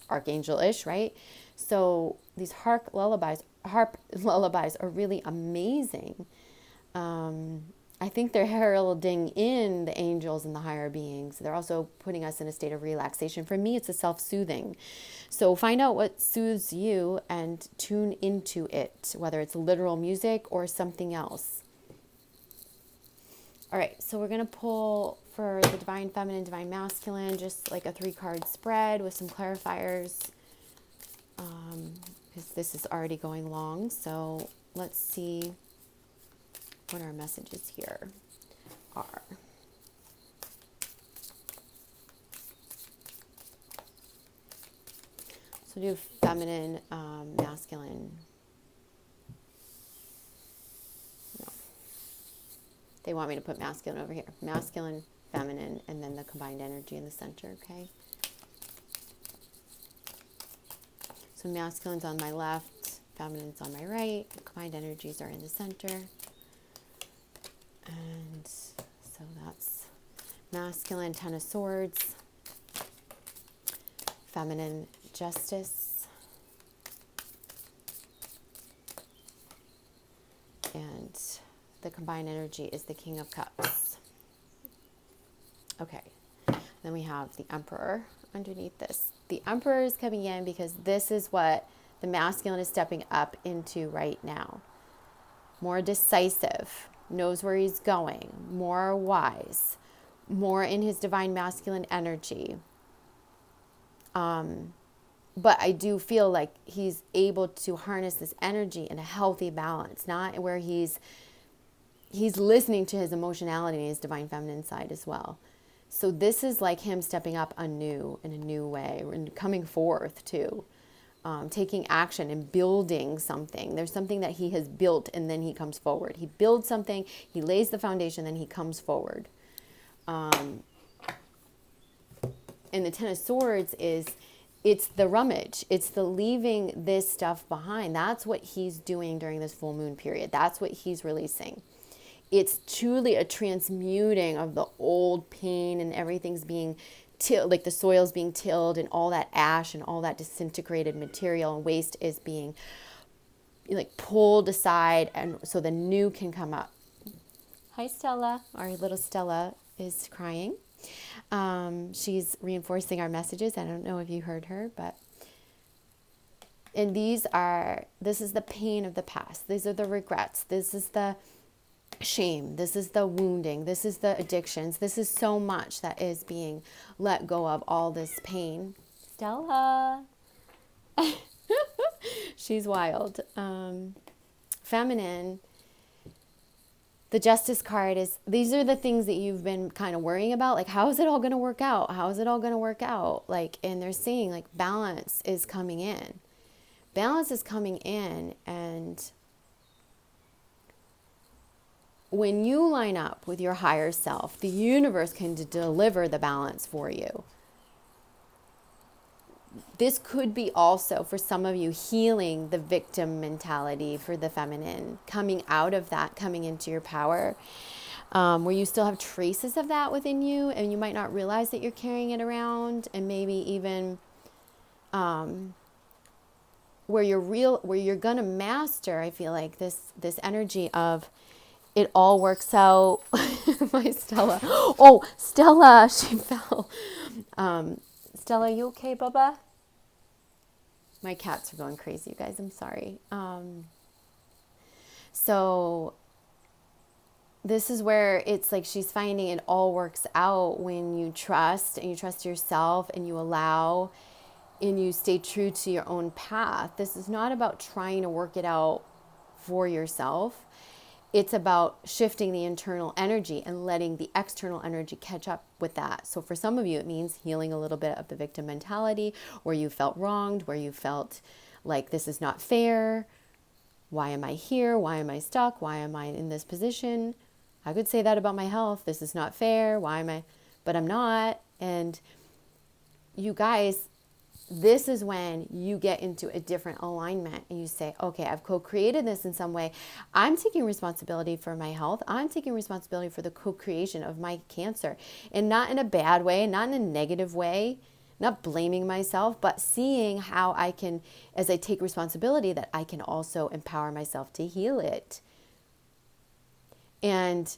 [SPEAKER 1] archangel-ish, right? So these harp lullabies are really amazing. I think they're heralding in the angels and the higher beings. They're also putting us in a state of relaxation. For me, it's a self-soothing. So find out what soothes you and tune into it, whether it's literal music or something else. All right, so we're going to pull for the Divine Feminine, Divine Masculine, just like a 3-card spread with some clarifiers, because this is already going long. So let's see what our messages here are. So do feminine, masculine. No. They want me to put masculine over here. Masculine, feminine, and then the combined energy in the center, okay? So masculine's on my left, feminine's on my right, combined energies are in the center. And so that's masculine, Ten of Swords, feminine, Justice, and the combined energy is the King of Cups. Okay, then we have the Emperor underneath this. The Emperor is coming in because this is what the masculine is stepping up into right now. More decisive, knows where he's going, more wise, more in his divine masculine energy. But I do feel like he's able to harness this energy in a healthy balance, not where he's listening to his emotionality and his divine feminine side as well. So this is like him stepping up anew in a new way and coming forth too, taking action and building something. There's something that he has built and then he comes forward. He builds something, he lays the foundation, then he comes forward. And the Ten of Swords it's the rummage. It's the leaving this stuff behind. That's what he's doing during this full moon period. That's what he's releasing. It's truly a transmuting of the old pain, and everything's being tilled, like the soil's being tilled, and all that ash and all that disintegrated material and waste is being like pulled aside, and so the new can come up. Hi, Stella. Our little Stella is crying. She's reinforcing our messages. I don't know if you heard her, but, and this is the pain of the past. These are the regrets. This is the shame. This is the wounding. This is the addictions. This is so much that is being let go of, all this pain. Stella. She's wild. Feminine. The Justice card is, these are the things that you've been kind of worrying about. Like, how is it all going to work out? How is it all going to work out? Like, and they're saying like balance is coming in. Balance is coming in. And when you line up with your higher self, the universe can deliver the balance for you. This could be also, for some of you, healing the victim mentality for the feminine, coming out of that, coming into your power, where you still have traces of that within you, and you might not realize that you're carrying it around, and maybe even where you're gonna master, I feel like, this energy of it all works out. My Stella. Oh, Stella, she fell. Stella, you okay, Bubba? My cats are going crazy, you guys. I'm sorry. So this is where it's like she's finding it all works out when you trust, and you trust yourself, and you allow, and you stay true to your own path. This is not about trying to work it out for yourself. It's about shifting the internal energy and letting the external energy catch up with that. So for some of you, it means healing a little bit of the victim mentality, where you felt wronged, where you felt like this is not fair. Why am I here? Why am I stuck? Why am I in this position? I could say that about my health. This is not fair. Why am I? But I'm not. And you guys, this is when you get into a different alignment and you say, okay, I've co-created this in some way. I'm taking responsibility for my health. I'm taking responsibility for the co-creation of my cancer, and not in a bad way, not in a negative way, not blaming myself, but seeing how I can, as I take responsibility, that I can also empower myself to heal it. And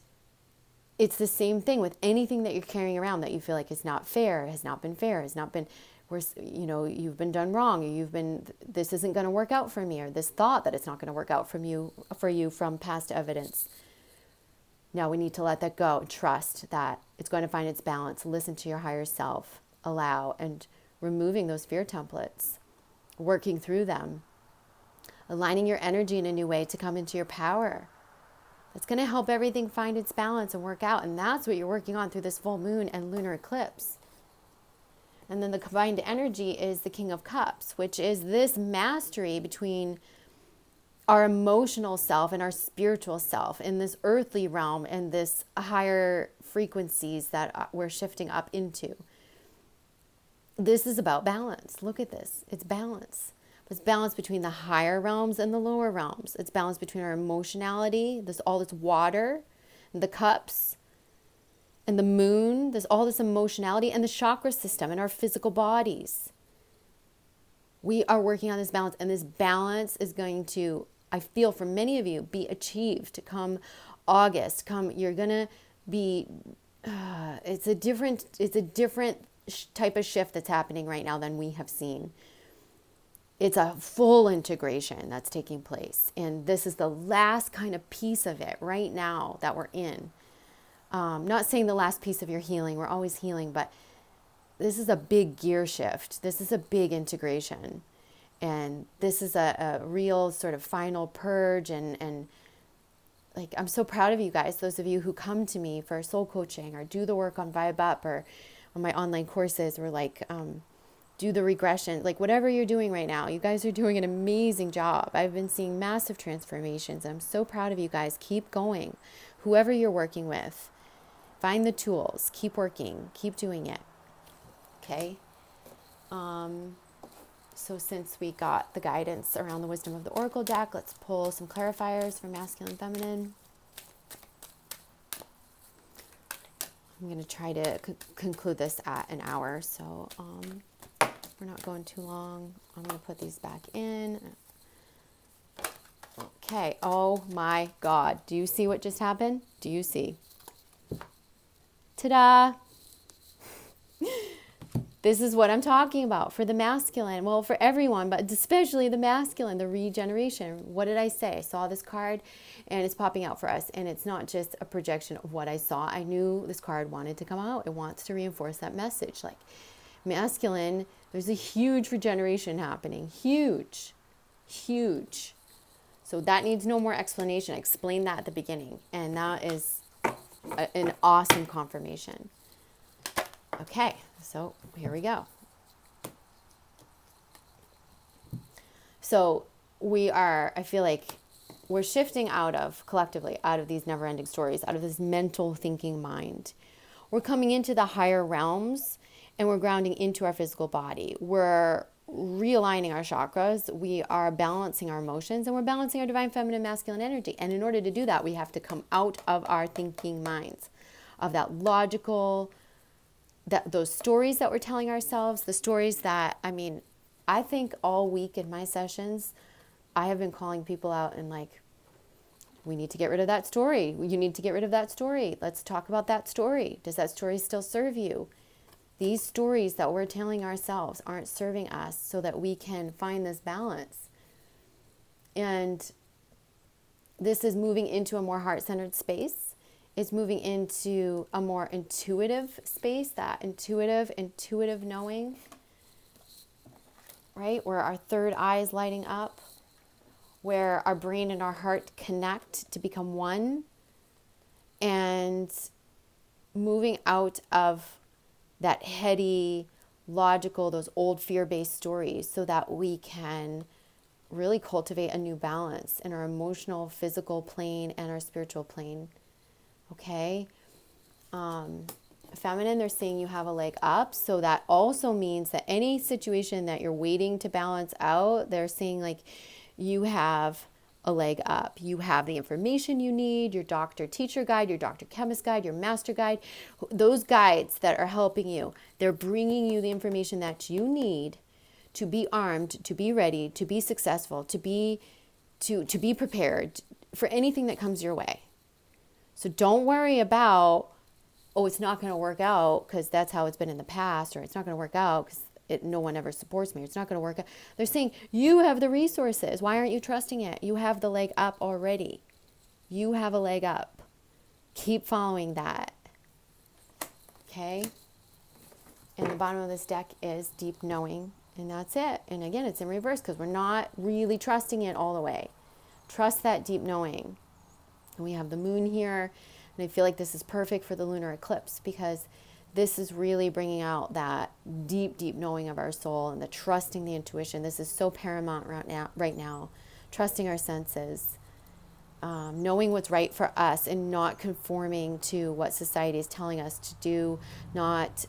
[SPEAKER 1] it's the same thing with anything that you're carrying around that you feel like is not fair, has not been fair, has not been, where, you know, you've been done wrong, or this isn't going to work out for me, or this thought that it's not going to work out for you from past evidence. Now we need to let that go and trust that it's going to find its balance. Listen to your higher self, allow, and removing those fear templates, working through them, aligning your energy in a new way to come into your power. It's going to help everything find its balance and work out. And that's what you're working on through this full moon and lunar eclipse. And then the combined energy is the King of Cups, which is this mastery between our emotional self and our spiritual self in this earthly realm and this higher frequencies that we're shifting up into. This is about balance. Look at this. It's balance. It's balance between the higher realms and the lower realms. It's balance between our emotionality, all this water, and the cups, and the moon. There's all this emotionality, and the chakra system and our physical bodies. We are working on this balance, and this balance is going to, I feel for many of you, be achieved come August. You're gonna be. It's a different type of shift that's happening right now than we have seen. It's a full integration that's taking place. And this is the last kind of piece of it right now that we're in. Not saying the last piece of your healing, we're always healing, but this is a big gear shift. This is a big integration. And this is a real sort of final purge. And like, I'm so proud of you guys, those of you who come to me for soul coaching or do the work on Vibe Up or on my online courses, or like, do the regression, like whatever you're doing right now. You guys are doing an amazing job. I've been seeing massive transformations. I'm so proud of you guys. Keep going. Whoever you're working with, find the tools, keep working, keep doing it. Okay. So since we got the guidance around the wisdom of the Oracle deck, let's pull some clarifiers for masculine and feminine. I'm going to try to conclude this at an hour. So, we're not going too long. I'm going to put these back in. Okay. Oh my God. Do you see what just happened? Do you see? Ta-da! This is what I'm talking about for the masculine. Well, for everyone, but especially the masculine, the regeneration. What did I say? I saw this card and it's popping out for us. And it's not just a projection of what I saw. I knew this card wanted to come out. It wants to reinforce that message. Like masculine, there's a huge regeneration happening. Huge. Huge. So that needs no more explanation. I explained that at the beginning. And that is an awesome confirmation. Okay, so here we go. So I feel like we're shifting collectively out of these never-ending stories, out of this mental thinking mind. We're coming into the higher realms and we're grounding into our physical body. We're realigning our chakras. We are balancing our emotions and we're balancing our divine feminine masculine energy. And in order to do that, we have to come out of our thinking minds, of that logical, those stories that we're telling ourselves, the stories that, I think all week in my sessions, I have been calling people out and like, we need to get rid of that story. You need to get rid of that story. Let's talk about that story. Does that story still serve you? These stories that we're telling ourselves aren't serving us so that we can find this balance. And this is moving into a more heart-centered space. It's moving into a more intuitive space, that intuitive knowing, right? Where our third eye is lighting up, where our brain and our heart connect to become one, and moving out of that heady, logical, those old fear-based stories so that we can really cultivate a new balance in our emotional, physical plane and our spiritual plane. Okay. feminine, they're saying you have a leg up. So that also means that any situation that you're waiting to balance out, they're saying like you have a leg up. You have the information you need, your doctor teacher guide, your doctor chemist guide, your master guide, those guides that are helping you. They're bringing you the information that you need to be armed, to be ready, to be successful, to be prepared for anything that comes your way. So don't worry about, oh, it's not going to work out because that's how it's been in the past, or it's not going to work out because no one ever supports me. It's not going to work out. They're saying you have the resources. Why aren't you trusting it? You have the leg up already. You have a leg up. Keep following that. Okay? And the bottom of this deck is deep knowing. And that's it. And again, it's in reverse because we're not really trusting it all the way. Trust that deep knowing. And we have the moon here. And I feel like this is perfect for the lunar eclipse because this is really bringing out that deep, deep knowing of our soul and the trusting the intuition. This is so paramount right now. Trusting our senses, knowing what's right for us and not conforming to what society is telling us to do, not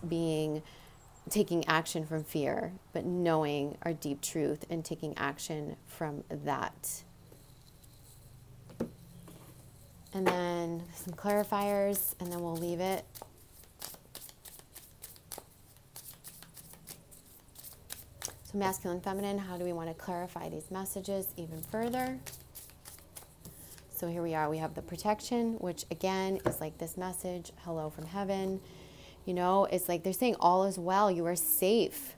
[SPEAKER 1] taking action from fear, but knowing our deep truth and taking action from that. And then some clarifiers, and then we'll leave it. So masculine, feminine, how do we want to clarify these messages even further? So here we are. We have the protection, which again is like this message, hello from heaven. You know, it's like they're saying all is well. You are safe.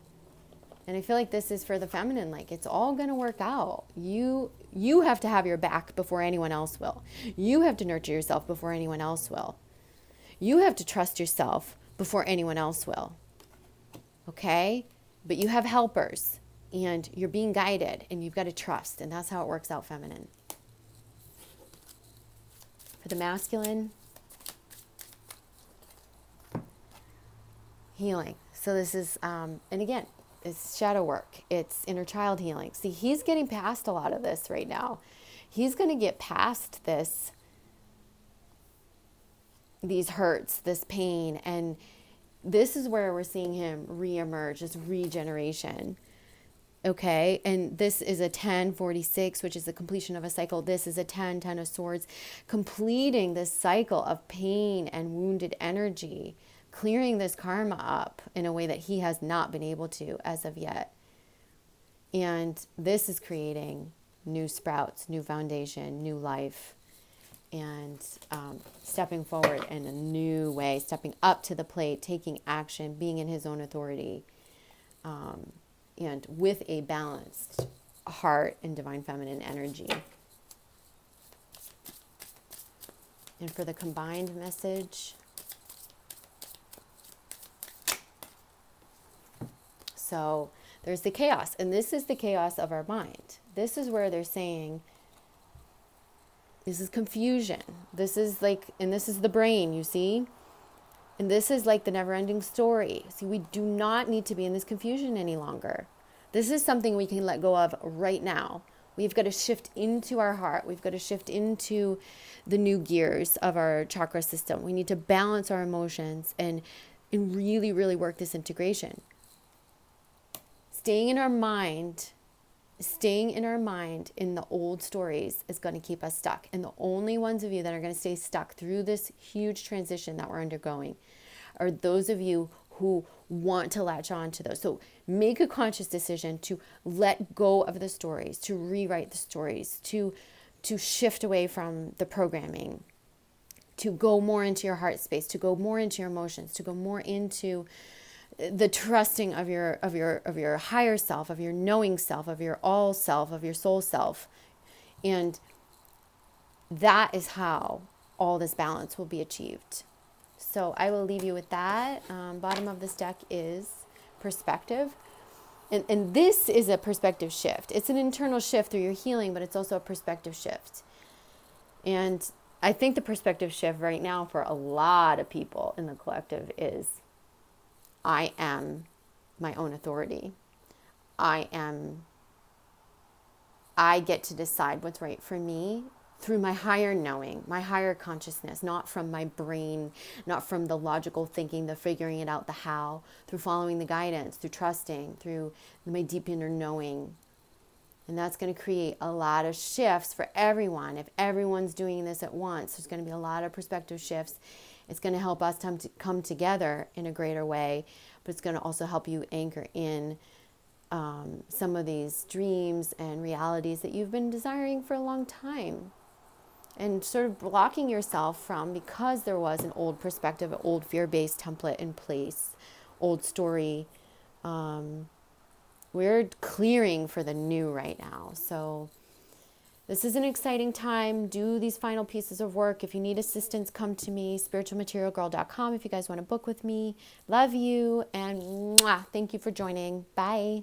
[SPEAKER 1] And I feel like this is for the feminine. Like it's all going to work out. You have to have your back before anyone else will. You have to nurture yourself before anyone else will. You have to trust yourself before anyone else will. Okay? But you have helpers and you're being guided and you've got to trust. And that's how it works out, feminine. For the masculine, healing. So this is, and again, it's shadow work. It's inner child healing. See, he's getting past a lot of this right now. He's going to get past these hurts, this pain. And this is where we're seeing him reemerge, this regeneration. Okay, and this is a 1046, which is the completion of a cycle. This is a 10 of swords, completing this cycle of pain and wounded energy, clearing this karma up in a way that he has not been able to as of yet. And this is creating new sprouts, new foundation, new life, and stepping forward in a new way, stepping up to the plate, taking action, being in his own authority, and with a balanced heart and divine feminine energy. And for the combined message, so there's the chaos, and this is the chaos of our mind. This is where they're saying, this is confusion. This is like, and this is the brain, you see? And this is like the never-ending story. See, we do not need to be in this confusion any longer. This is something we can let go of right now. We've got to shift into our heart. We've got to shift into the new gears of our chakra system. We need to balance our emotions and really, really work this integration. Staying in our mind in the old stories is going to keep us stuck. And the only ones of you that are going to stay stuck through this huge transition that we're undergoing are those of you who want to latch on to those. So make a conscious decision to let go of the stories, to rewrite the stories, to shift away from the programming, to go more into your heart space, to go more into your emotions, to go more into the trusting of your higher self, of your knowing self, of your all self, of your soul self. And that is how all this balance will be achieved. So I will leave you with that. Bottom of this deck is perspective. And this is a perspective shift. It's an internal shift through your healing, but it's also a perspective shift. And I think the perspective shift right now for a lot of people in the collective is, I am my own authority. I get to decide what's right for me. through my higher knowing, my higher consciousness, not from my brain, not from the logical thinking, the figuring it out, the how, through following the guidance, through trusting, through my deep inner knowing. And that's going to create a lot of shifts for everyone. If everyone's doing this at once, there's going to be a lot of perspective shifts. It's going to help us come together in a greater way, but it's going to also help you anchor in some of these dreams and realities that you've been desiring for a long time. And sort of blocking yourself from, because there was an old perspective, an old fear-based template in place, old story. We're clearing for the new right now. So this is an exciting time. Do these final pieces of work. If you need assistance, come to me, spiritualmaterialgirl.com if you guys want to book with me. Love you, and mwah, thank you for joining. Bye.